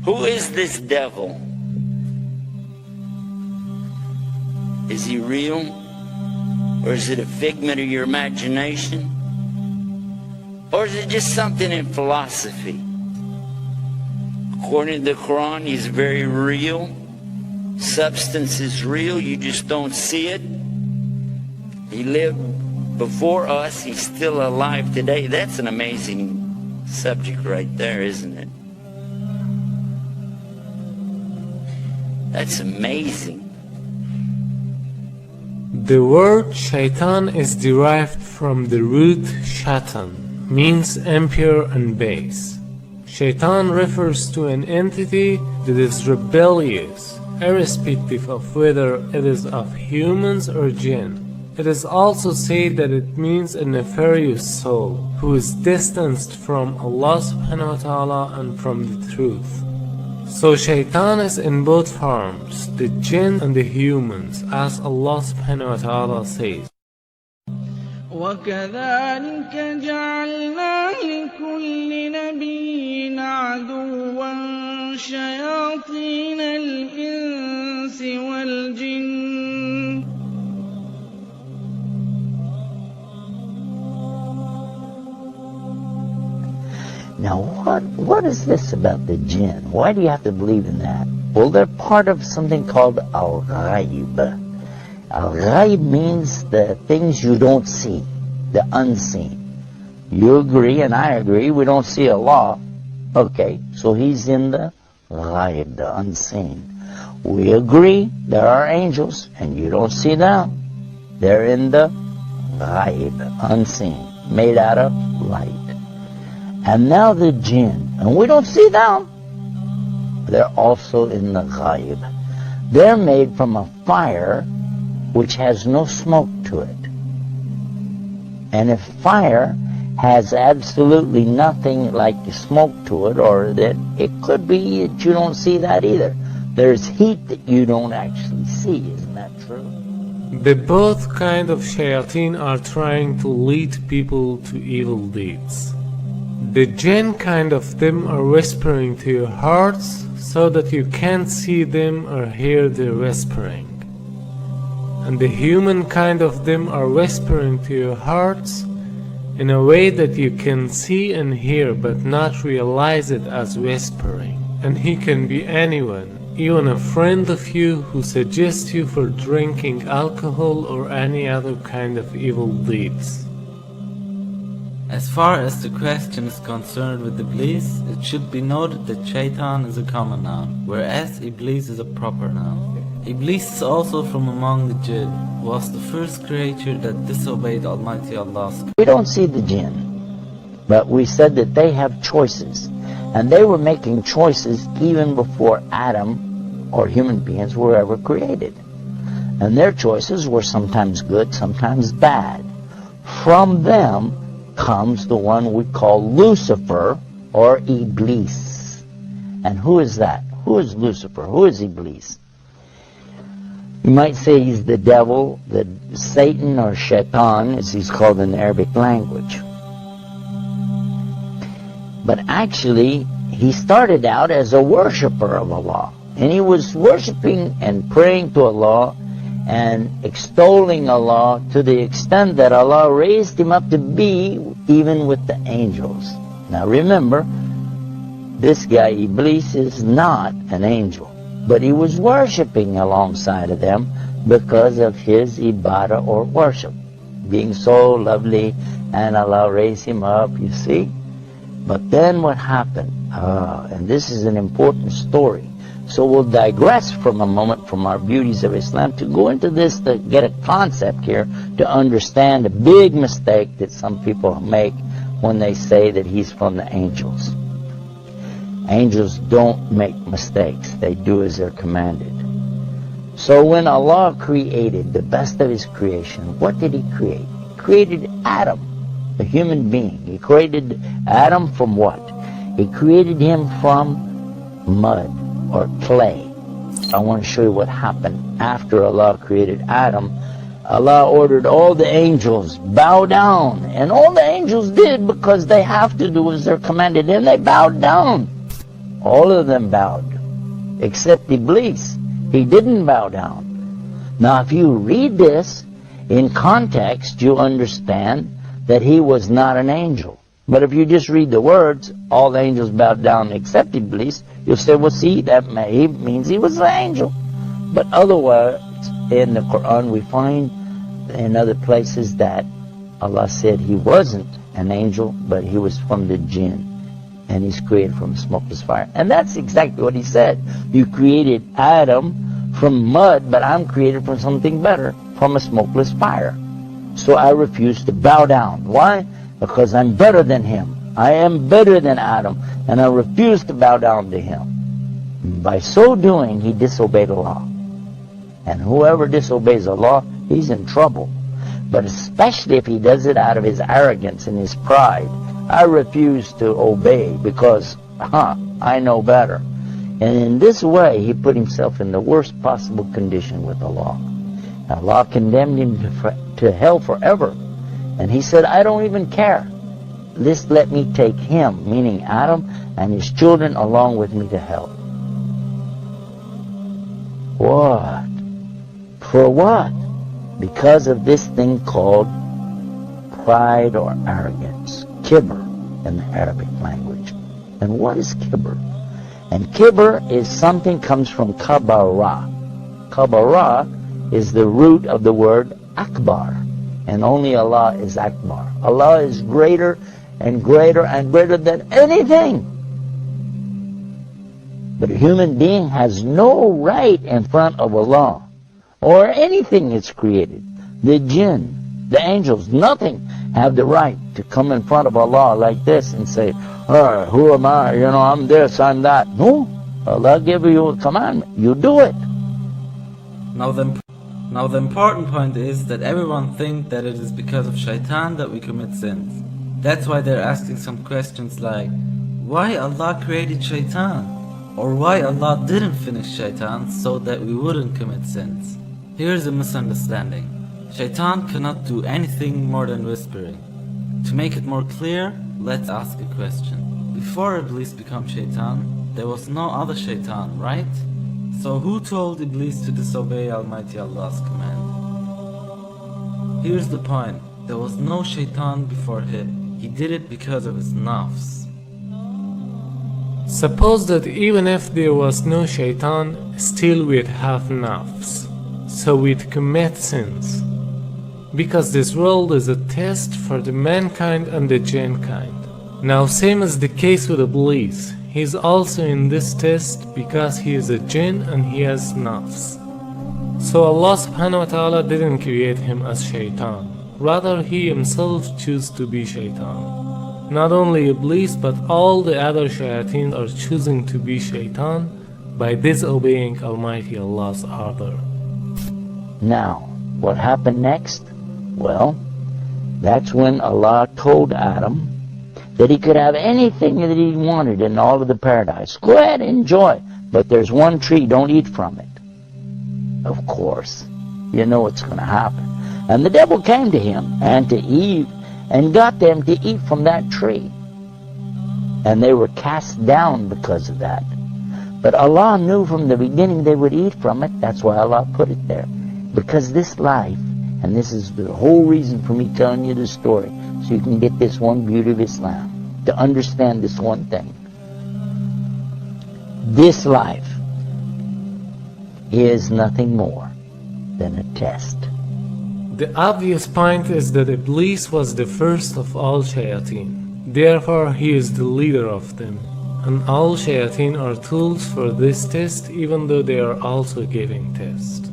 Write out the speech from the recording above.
Who is this devil? Is he real? Or is it a figment of your imagination? Or is it just something in philosophy? According to the Quran, he's very real. Substance is real, you just don't see it. He lived before us, he's still alive today. That's an amazing subject right there, isn't it? That's amazing. The word shaitan is derived from the root shaitan, means impure and base. Shaitan refers to an entity that is rebellious, irrespective of whether it is of humans or jinn. It is also said that it means a nefarious soul, who is distanced from Allah subhanahu wa ta'ala and from the truth. So shaitan is in both forms, the jinn and the humans, as Allah subhanahu wa ta'ala says. وَكَذَلِكَ جَعَلْنَا لِكُلِّ نَبِيٍّ عَدُوًّا شَيَاطِينَ الْإِنسِ وَالْجِنِّ Now what is this about the jinn? Why do you have to believe in that? Well, they're part of something called al-ghaib. Al-ghaib means the things you don't see, the unseen. You agree and I agree, we don't see Allah. Okay, so he's in the ghaib, the unseen. We agree there are angels and you don't see them. They're in the ghaib, unseen, made out of light. And now the jinn, and we don't see them. They're also in the ghaib. They're made from a fire which has no smoke to it. And if fire has absolutely nothing like smoke to it, or that it could be that you don't see that either. There's heat that you don't actually see, isn't that true? The both kind of shayateen are trying to lead people to evil deeds. The jinn kind of them are whispering to your hearts so that you can't see them or hear their whispering. And the human kind of them are whispering to your hearts in a way that you can see and hear but not realize it as whispering. And he can be anyone, even a friend of you who suggests you for drinking alcohol or any other kind of evil deeds. As far as the question is concerned with Iblis, it should be noted that Shaitan is a common noun, whereas Iblis is a proper noun. Iblis is also from among the jinn, was the first creature that disobeyed Almighty Allah's command. We don't see the jinn, but we said that they have choices, and they were making choices even before Adam or human beings were ever created. And their choices were sometimes good, sometimes bad. From them comes the one we call Lucifer or Iblis. And who is that? Who is Lucifer? Who is Iblis? You might say he's the devil, the Satan or Shaitan as he's called in the Arabic language. But actually he started out as a worshipper of Allah, and he was worshiping and praying to Allah and extolling Allah to the extent that Allah raised him up to be even with the angels. Now remember, this guy Iblis is not an angel, but he was worshipping alongside of them because of his ibadah or worship, being so lovely, and Allah raised him up, you see. But then what happened? And this is an important story. So we'll digress from a moment from our beauties of Islam to go into this to get a concept here to understand a big mistake that some people make when they say that he's from the angels. Angels don't make mistakes. They do as they're commanded. So when Allah created the best of his creation, what did he create? He created Adam, a human being. He created Adam from what? He created him from mud or clay. I want to show you what happened after Allah created Adam. Allah ordered all the angels, bow down. And all the angels did because they have to do as they're commanded, and they bowed down. All of them bowed, except Iblis. He didn't bow down. Now, if you read this in context, you understand that he was not an angel. But if you just read the words, all the angels bowed down except Iblis, you'll say, well, see, that means he was an angel. But otherwise, in the Quran, we find in other places that Allah said he wasn't an angel, but he was from the jinn, and he's created from smokeless fire. And that's exactly what he said. You created Adam from mud, but I'm created from something better, from a smokeless fire. So I refuse to bow down. Why? Because I'm better than him. I am better than Adam, and I refuse to bow down to him. By so doing, he disobeyed Allah. And whoever disobeys Allah, he's in trouble. But especially if he does it out of his arrogance and his pride. I refuse to obey because, I know better. And in this way, he put himself in the worst possible condition with Allah. Allah condemned him to hell forever. And he said, I don't even care. Just let me take him, meaning Adam, and his children along with me to hell. What? For what? Because of this thing called pride or arrogance. Kibr in the Arabic language. And what is kibr? And kibr is something comes from kabara. Kabara is the root of the word akbar. And only Allah is akbar. Allah is greater and greater and greater than anything. But a human being has no right in front of Allah or anything that's created. The jinn, the angels, nothing have the right to come in front of Allah like this and say, who am I? I'm this, I'm that. No. Allah give you a commandment. You do it. Now the important point is that everyone thinks that it is because of shaitan that we commit sins. That's why they're asking some questions like, why Allah created shaitan? Or why Allah didn't finish shaitan so that we wouldn't commit sins? Here's a misunderstanding. Shaitan cannot do anything more than whispering. To make it more clear, let's ask a question. Before Iblis became shaitan, there was no other shaitan, right? So who told Iblis to disobey Almighty Allah's command? Here's the point. There was no shaitan before him. He did it because of his nafs. Suppose that even if there was no shaitan, still we'd have nafs. So we'd commit sins. Because this world is a test for the mankind and the jinn kind. Now same as the case with Iblis. He is also in this test because he is a jinn and he has nafs. So Allah subhanahu wa ta'ala didn't create him as shaitan. Rather, he himself chose to be shaitan. Not only Iblis, but all the other shayateen are choosing to be shaitan by disobeying Almighty Allah's order. Now, what happened next? Well, that's when Allah told Adam that he could have anything that he wanted in all of the paradise. Go ahead, enjoy. But there's one tree, don't eat from it. Of course, you know what's going to happen. And the devil came to him and to Eve and got them to eat from that tree. And they were cast down because of that. But Allah knew from the beginning they would eat from it. That's why Allah put it there. Because this life, and this is the whole reason for me telling you this story, so you can get this one beauty of Islam, to understand this one thing. This life is nothing more than a test. The obvious point is that Iblis was the first of all shayateen. Therefore, he is the leader of them. And all shayateen are tools for this test, even though they are also giving test.